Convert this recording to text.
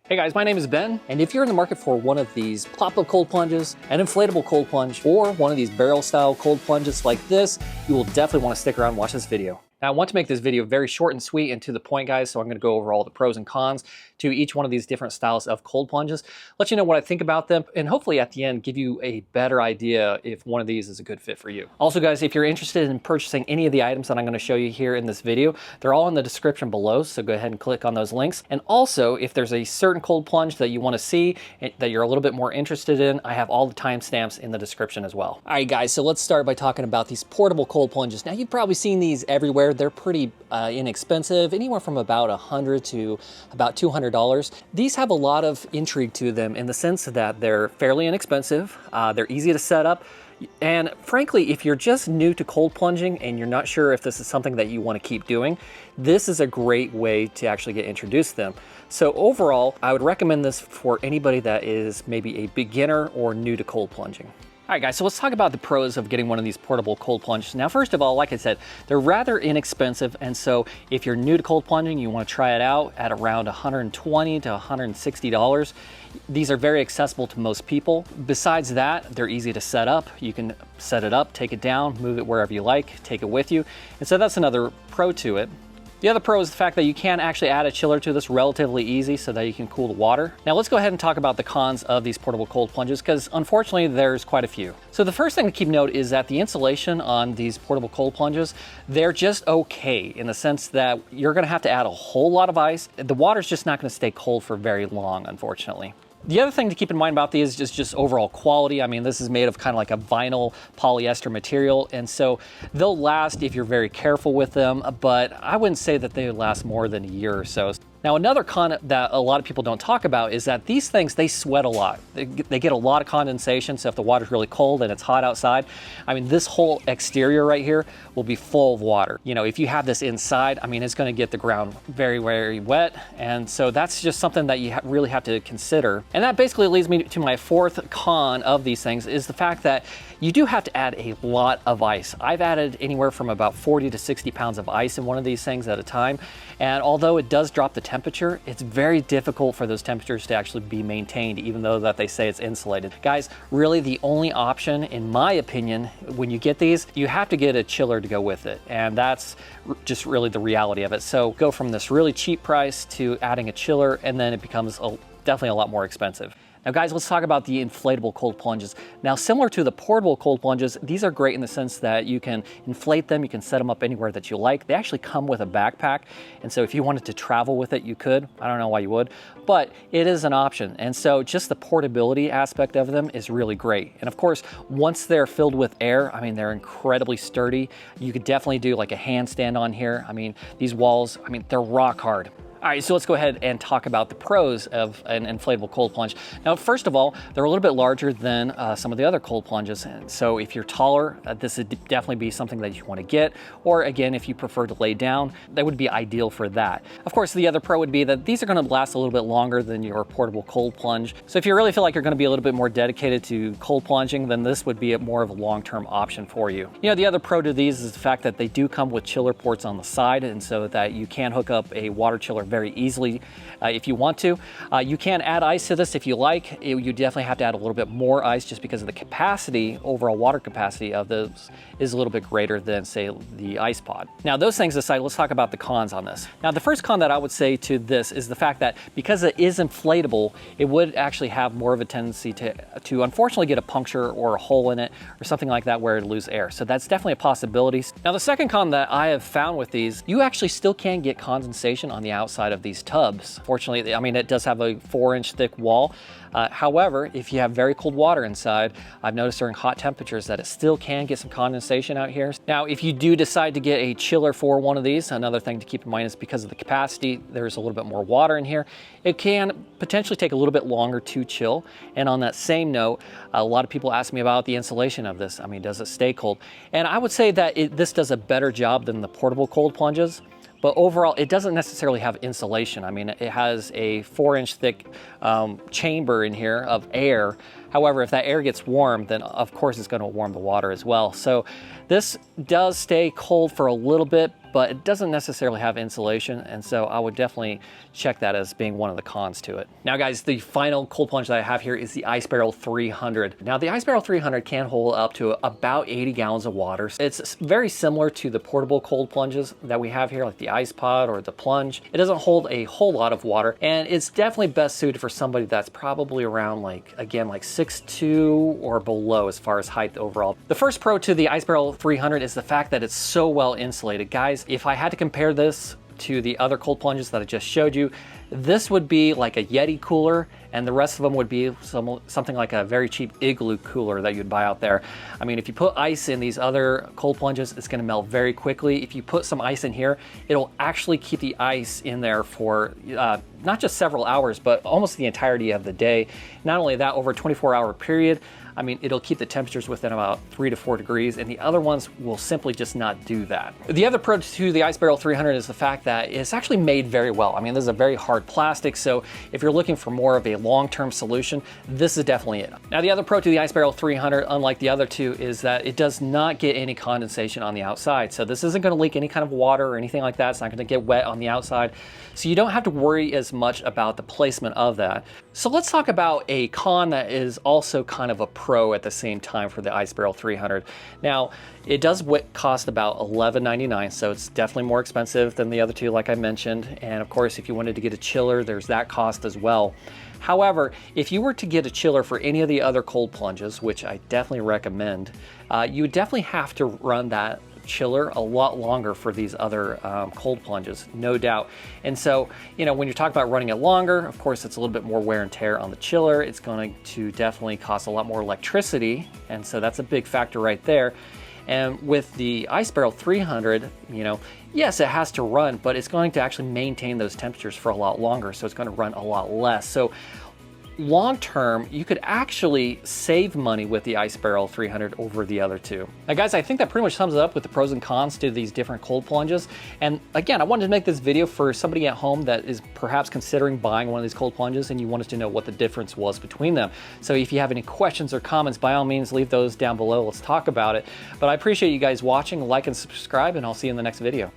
Hey guys, my name is Ben, and if you're in the market for one of these pop-up cold plunges, an inflatable cold plunge, or one of these barrel-style cold plunges like this, you will definitely want to stick around and watch this video. Now, I want to make this video very short and sweet and to the point, guys, so I'm going to go over all the pros and cons to each one of these different styles of cold plunges, let you know what I think about them, and hopefully at the end give you a better idea if one of these is a good fit for you. Also, guys, if you're interested in purchasing any of the items that I'm going to show you here in this video, they're all in the description below, so go ahead and click on those links. And also, if there's a certain cold plunge that you want to see, that you're a little bit more interested in, I have all the timestamps in the description as well. All right, guys, so let's start by talking about these portable cold plunges. Now, you've probably seen these everywhere. They're pretty inexpensive, anywhere from about $100 to about $200. These have a lot of intrigue to them in the sense that they're fairly inexpensive, they're easy to set up, and frankly, if you're just new to cold plunging and you're not sure if this is something that you want to keep doing, this is a great way to actually get introduced to them. So overall, I would recommend this for anybody that is maybe a beginner or new to cold plunging. All right, guys, so let's talk about the pros of getting one of these portable cold plunges. Now, first of all, like I said, they're rather inexpensive, and so if you're new to cold plunging, you want to try it out at around $120 to $160. These are very accessible to most people. Besides that, they're easy to set up. You can set it up, take it down, move it wherever you like, take it with you. And so that's another pro to it. The other pro is the fact that you can actually add a chiller to this relatively easy so that you can cool the water. Now let's go ahead and talk about the cons of these portable cold plunges, because unfortunately there's quite a few. So the first thing to keep note is that the insulation on these portable cold plunges, they're just okay in the sense that you're gonna have to add a whole lot of ice. The water's just not gonna stay cold for very long, unfortunately. The other thing to keep in mind about these is just overall quality. I mean, this is made of kind of like a vinyl polyester material, and so they'll last if you're very careful with them, but I wouldn't say that they would last more than a year or so. Now, another con that a lot of people don't talk about is that these things, they sweat a lot. They get a lot of condensation, so if the water's really cold and it's hot outside, I mean, this whole exterior right here will be full of water. You know, if you have this inside, I mean, it's gonna get the ground very, very wet, and so that's just something that you really have to consider. And that basically leads me to my fourth con of these things, is the fact that you do have to add a lot of ice. I've added anywhere from about 40 to 60 pounds of ice in one of these things at a time, and although it does drop the temperature, it's very difficult for those temperatures to actually be maintained, even though that they say it's insulated. Guys, really the only option, in my opinion, when you get these, you have to get a chiller to go with it, and that's just really the reality of it. So go from this really cheap price to adding a chiller, and then it becomes definitely a lot more expensive. Now guys, let's talk about the inflatable cold plunges. Now, similar to the portable cold plunges, these are great in the sense that you can inflate them, you can set them up anywhere that you like. They actually come with a backpack, and so if you wanted to travel with it, you could. I don't know why you would, but it is an option. And so just the portability aspect of them is really great. And of course, once they're filled with air, I mean, they're incredibly sturdy. You could definitely do like a handstand on here. I mean, these walls, I mean, they're rock hard. All right, so let's go ahead and talk about the pros of an inflatable cold plunge. Now, first of all, they're a little bit larger than some of the other cold plunges. And so if you're taller, this would definitely be something that you want to get. Or again, if you prefer to lay down, that would be ideal for that. Of course, the other pro would be that these are going to last a little bit longer than your portable cold plunge. So if you really feel like you're going to be a little bit more dedicated to cold plunging, then this would be more of a long-term option for you. You know, the other pro to these is the fact that they do come with chiller ports on the side, and so that you can hook up a water chiller very easily if you want to. You can add ice to this if you like. You definitely have to add a little bit more ice just because of the capacity, overall water capacity of this is a little bit greater than, say, the ice pod. Now, those things aside, let's talk about the cons on this. Now, the first con that I would say to this is the fact that because it is inflatable, it would actually have more of a tendency to unfortunately get a puncture or a hole in it or something like that where it lose air. So that's definitely a possibility. Now, the second con that I have found with these, you actually still can get condensation on the outside of these tubs. Fortunately, I mean, it does have a 4-inch thick wall. However, if you have very cold water inside, I've noticed during hot temperatures that it still can get some condensation out here. Now, if you do decide to get a chiller for one of these, another thing to keep in mind is because of the capacity, there's a little bit more water in here. It can potentially take a little bit longer to chill. And on that same note, a lot of people ask me about the insulation of this. I mean, does it stay cold? And I would say that this does a better job than the portable cold plunges. But overall, it doesn't necessarily have insulation. I mean, it has a 4-inch thick chamber in here of air However, if that air gets warm, then of course it's going to warm the water as well. So this does stay cold for a little bit, but it doesn't necessarily have insulation, and so I would definitely check that as being one of the cons to it. Now guys, the final cold plunge that I have here is the Ice Barrel 300. Now the Ice Barrel 300 can hold up to about 80 gallons of water. It's very similar to the portable cold plunges that we have here, like the Ice Pod or the Plunge. It doesn't hold a whole lot of water, and it's definitely best suited for somebody that's probably around like 6'2" or below as far as height overall. The first pro to the Ice Barrel 300 is the fact that it's so well insulated. Guys, if I had to compare this to the other cold plunges that I just showed you, this would be like a Yeti cooler, and the rest of them would be something like a very cheap Igloo cooler that you'd buy out there. I mean, if you put ice in these other cold plunges, it's gonna melt very quickly. If you put some ice in here, it'll actually keep the ice in there for not just several hours, but almost the entirety of the day. Not only that, over a 24-hour period, I mean, it'll keep the temperatures within about 3 to 4 degrees, and the other ones will simply just not do that. The other pro to the Ice Barrel 300 is the fact that it's actually made very well. I mean, this is a very hard plastic, so if you're looking for more of a long-term solution, this is definitely it. Now, the other pro to the Ice Barrel 300, unlike the other two, is that it does not get any condensation on the outside. So this isn't gonna leak any kind of water or anything like that. It's not gonna get wet on the outside. So you don't have to worry as much about the placement of that. So let's talk about a con that is also kind of a pro at the same time for the Ice Barrel 300. Now, it does cost about $11.99, so it's definitely more expensive than the other two, like I mentioned. And of course, if you wanted to get a chiller, there's that cost as well. However, if you were to get a chiller for any of the other cold plunges, which I definitely recommend, you would definitely have to run that chiller a lot longer for these other cold plunges, no doubt. And so, you know, when you're talking about running it longer, of course, it's a little bit more wear and tear on the chiller. It's going to definitely cost a lot more electricity, and so that's a big factor right there. And with the Ice Barrel 300, you know, yes, it has to run, but it's going to actually maintain those temperatures for a lot longer, so it's going to run a lot less. So long term, you could actually save money with the Ice Barrel 300 over the other two. Now guys, I think that pretty much sums it up with the pros and cons to these different cold plunges. And again, I wanted to make this video for somebody at home that is perhaps considering buying one of these cold plunges and you wanted to know what the difference was between them. So if you have any questions or comments, by all means, leave those down below. Let's talk about it. But I appreciate you guys watching. Like and subscribe, and I'll see you in the next video.